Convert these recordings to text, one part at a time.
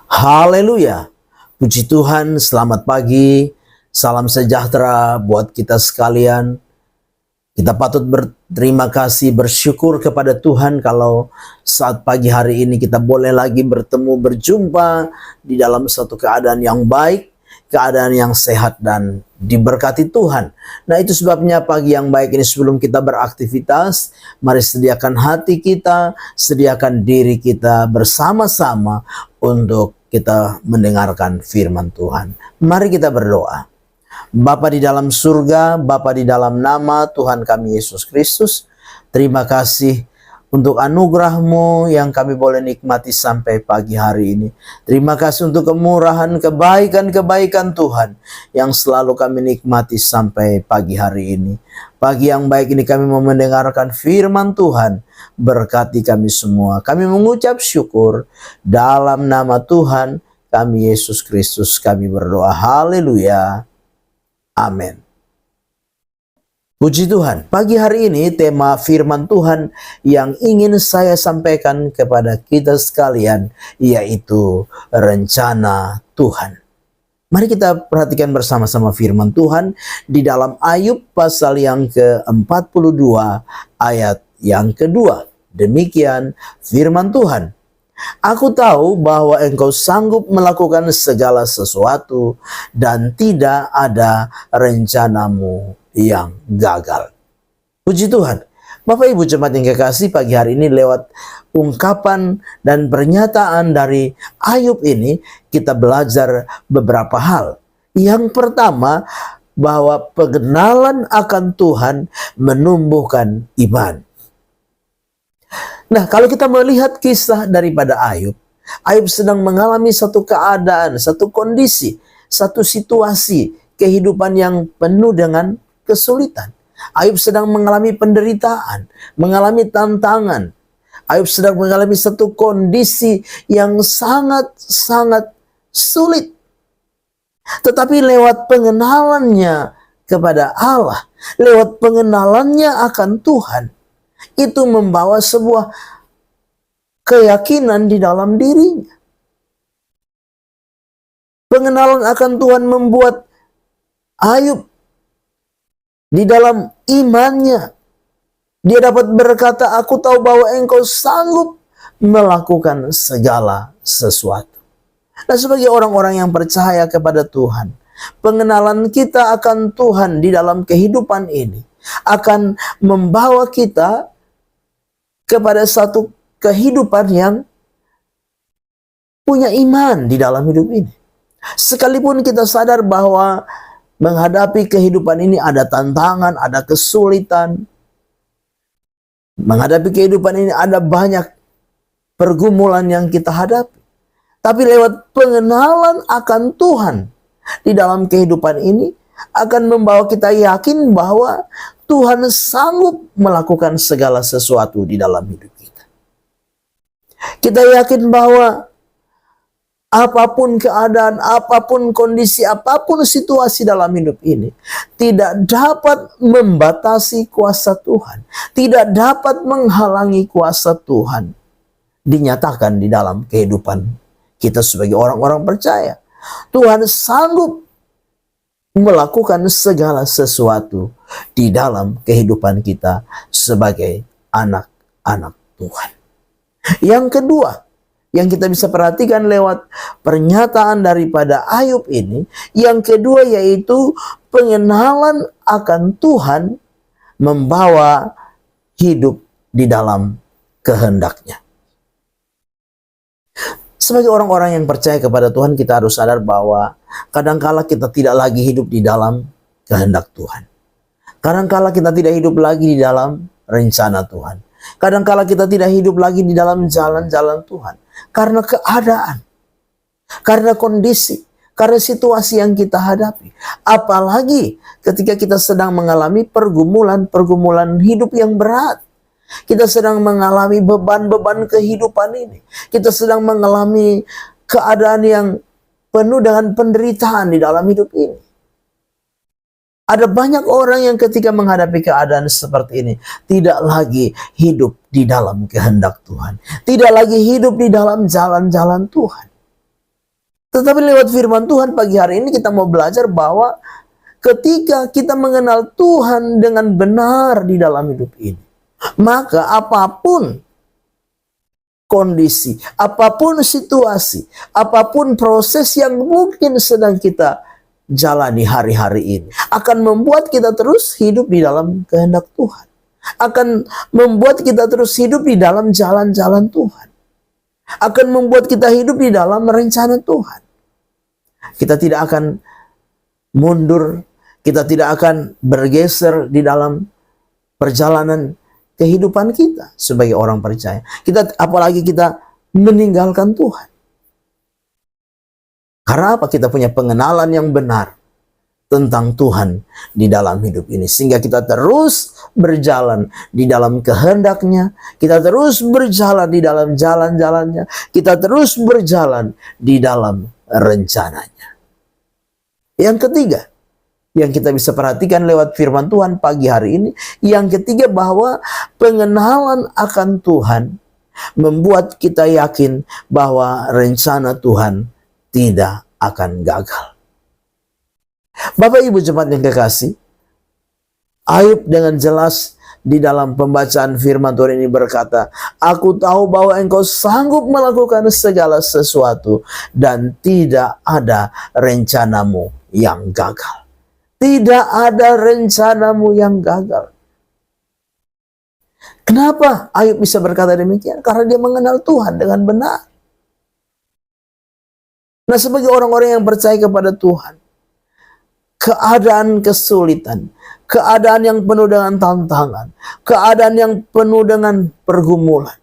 Haleluya. Puji Tuhan, selamat pagi. Salam sejahtera buat kita sekalian. Kita patut berterima kasih, bersyukur kepada Tuhan kalau saat pagi hari ini kita boleh lagi bertemu, berjumpa di dalam satu keadaan yang baik, keadaan yang sehat dan diberkati Tuhan. Nah, itu sebabnya pagi yang baik ini sebelum kita beraktivitas, mari sediakan hati kita, sediakan diri kita bersama-sama untuk kita mendengarkan firman Tuhan. Mari kita berdoa. Bapa di dalam surga, Bapa di dalam nama Tuhan kami Yesus Kristus, terima kasih untuk anugerah-Mu yang kami boleh nikmati sampai pagi hari ini. Terima kasih untuk kemurahan, kebaikan-kebaikan Tuhan yang selalu kami nikmati sampai pagi hari ini. Pagi yang baik ini kami mau mendengarkan firman Tuhan. Berkati kami semua. Kami mengucap syukur dalam nama Tuhan kami Yesus Kristus kami berdoa. Haleluya. Amin. Puji Tuhan, pagi hari ini tema firman Tuhan yang ingin saya sampaikan kepada kita sekalian yaitu rencana Tuhan. Mari kita perhatikan bersama-sama firman Tuhan di dalam Ayub pasal yang ke-42 ayat yang kedua. Demikian firman Tuhan. Aku tahu bahwa engkau sanggup melakukan segala sesuatu dan tidak ada rencanamu yang gagal. Puji Tuhan. Bapak Ibu jemaat yang kekasih, pagi hari ini lewat ungkapan dan pernyataan dari Ayub ini kita belajar beberapa hal. Yang pertama, bahwa pengenalan akan Tuhan menumbuhkan iman. Nah, kalau kita melihat kisah daripada Ayub, Ayub sedang mengalami satu keadaan, satu kondisi, satu situasi kehidupan yang penuh dengan kesulitan. Ayub sedang mengalami penderitaan, mengalami tantangan. Ayub sedang mengalami satu kondisi yang sangat-sangat sulit. Tetapi lewat pengenalannya kepada Allah, lewat pengenalannya akan Tuhan, itu membawa sebuah keyakinan di dalam dirinya. Pengenalan akan Tuhan membuat Ayub di dalam imannya, dia dapat berkata, aku tahu bahwa engkau sanggup melakukan segala sesuatu. Nah, sebagai orang-orang yang percaya kepada Tuhan, pengenalan kita akan Tuhan di dalam kehidupan ini akan membawa kita kepada satu kehidupan yang punya iman di dalam hidup ini. Sekalipun kita sadar bahwa menghadapi kehidupan ini ada tantangan, ada kesulitan. Menghadapi kehidupan ini ada banyak pergumulan yang kita hadapi. Tapi lewat pengenalan akan Tuhan di dalam kehidupan ini akan membawa kita yakin bahwa Tuhan sanggup melakukan segala sesuatu di dalam hidup kita. Kita yakin bahwa apapun keadaan, apapun kondisi, apapun situasi dalam hidup ini tidak dapat membatasi kuasa Tuhan, tidak dapat menghalangi kuasa Tuhan dinyatakan di dalam kehidupan kita sebagai orang-orang percaya. Tuhan sanggup melakukan segala sesuatu di dalam kehidupan kita sebagai anak-anak Tuhan. Yang kedua, yang kita bisa perhatikan lewat pernyataan daripada Ayub ini, yang kedua yaitu pengenalan akan Tuhan membawa hidup di dalam kehendaknya. Sebagai orang-orang yang percaya kepada Tuhan, kita harus sadar bahwa kadangkala kita tidak lagi hidup di dalam kehendak Tuhan. Kadangkala kita tidak hidup lagi di dalam rencana Tuhan. Kadangkala kita tidak hidup lagi di dalam jalan-jalan Tuhan. Karena keadaan, karena kondisi, karena situasi yang kita hadapi. Apalagi ketika kita sedang mengalami pergumulan hidup yang berat. Kita sedang mengalami beban-beban kehidupan ini. Kita sedang mengalami keadaan yang penuh dengan penderitaan di dalam hidup ini. Ada banyak orang yang ketika menghadapi keadaan seperti ini tidak lagi hidup di dalam kehendak Tuhan, tidak lagi hidup di dalam jalan-jalan Tuhan. Tetapi lewat firman Tuhan pagi hari ini kita mau belajar bahwa ketika kita mengenal Tuhan dengan benar di dalam hidup ini, maka apapun kondisi, apapun situasi, apapun proses yang mungkin sedang kita jalani hari-hari ini, akan membuat kita terus hidup di dalam kehendak Tuhan, akan membuat kita terus hidup di dalam jalan-jalan Tuhan, akan membuat kita hidup di dalam rencana Tuhan. Kita tidak akan mundur, kita tidak akan bergeser di dalam perjalanan kehidupan kita sebagai orang percaya. Apalagi kita meninggalkan Tuhan. Karena apa? Kita punya pengenalan yang benar tentang Tuhan di dalam hidup ini. Sehingga kita terus berjalan di dalam kehendak-Nya. Kita terus berjalan di dalam jalan-jalannya. Kita terus berjalan di dalam rencananya. Yang ketiga, yang kita bisa perhatikan lewat firman Tuhan pagi hari ini. Yang ketiga, bahwa pengenalan akan Tuhan membuat kita yakin bahwa rencana Tuhan tidak akan gagal. Bapak Ibu jemaat yang kekasih, Ayub dengan jelas di dalam pembacaan firman Tuhan ini berkata, "Aku tahu bahwa Engkau sanggup melakukan segala sesuatu dan tidak ada rencanamu yang gagal." Tidak ada rencanamu yang gagal. Kenapa Ayub bisa berkata demikian? Karena dia mengenal Tuhan dengan benar. Nah, sebagai orang-orang yang percaya kepada Tuhan, keadaan kesulitan, keadaan yang penuh dengan tantangan, keadaan yang penuh dengan pergumulan,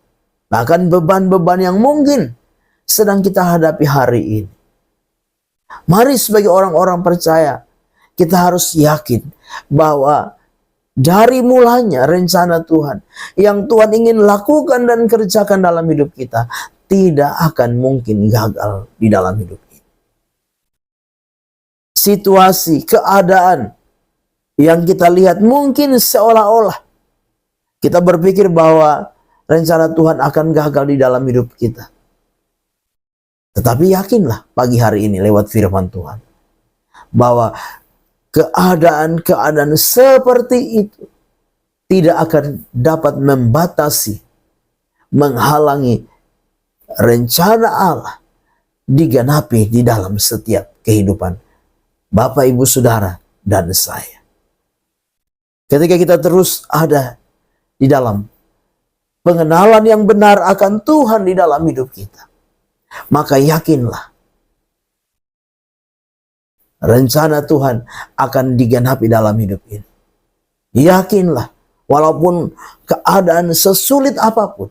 bahkan beban-beban yang mungkin sedang kita hadapi hari ini. Mari sebagai orang-orang percaya, kita harus yakin bahwa dari mulanya rencana Tuhan yang Tuhan ingin lakukan dan kerjakan dalam hidup kita tidak akan mungkin gagal di dalam hidup ini. Situasi, keadaan yang kita lihat mungkin seolah-olah kita berpikir bahwa rencana Tuhan akan gagal di dalam hidup kita. Tetapi yakinlah pagi hari ini lewat firman Tuhan bahwa keadaan-keadaan seperti itu tidak akan dapat membatasi, menghalangi rencana Allah digenapi di dalam setiap kehidupan Bapak, Ibu, Saudara, dan saya. Ketika kita terus ada di dalam pengenalan yang benar akan Tuhan di dalam hidup kita, maka yakinlah rencana Tuhan akan digenapi dalam hidup ini. Yakinlah, walaupun keadaan sesulit apapun,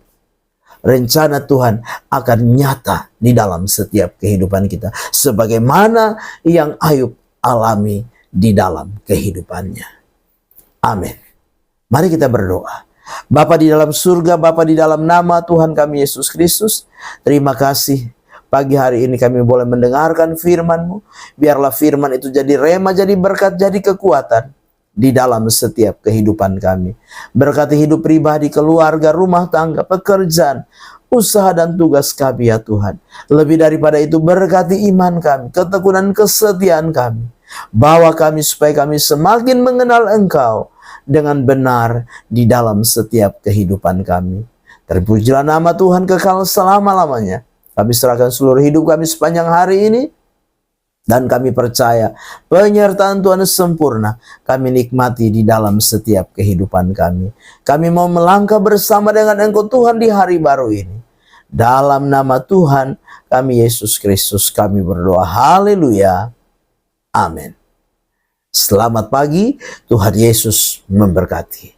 rencana Tuhan akan nyata di dalam setiap kehidupan kita, sebagaimana yang Ayub alami di dalam kehidupannya. Amin. Mari kita berdoa. Bapa di dalam surga, Bapa di dalam nama Tuhan kami Yesus Kristus, terima kasih pagi hari ini kami boleh mendengarkan firman-Mu. Biarlah firman itu jadi rema, jadi berkat, jadi kekuatan di dalam setiap kehidupan kami. Berkati hidup pribadi, keluarga, rumah tangga, pekerjaan, usaha dan tugas kami ya Tuhan. Lebih daripada itu berkati iman kami, ketekunan kesetiaan kami. Bawa kami supaya kami semakin mengenal Engkau dengan benar di dalam setiap kehidupan kami. Terpujilah nama Tuhan kekal selama-lamanya. Kami serahkan seluruh hidup kami sepanjang hari ini. Dan kami percaya penyertaan Tuhan sempurna kami nikmati di dalam setiap kehidupan kami. Kami mau melangkah bersama dengan Engkau Tuhan di hari baru ini. Dalam nama Tuhan kami Yesus Kristus kami berdoa. Haleluya. Amin. Selamat pagi, Tuhan Yesus memberkati.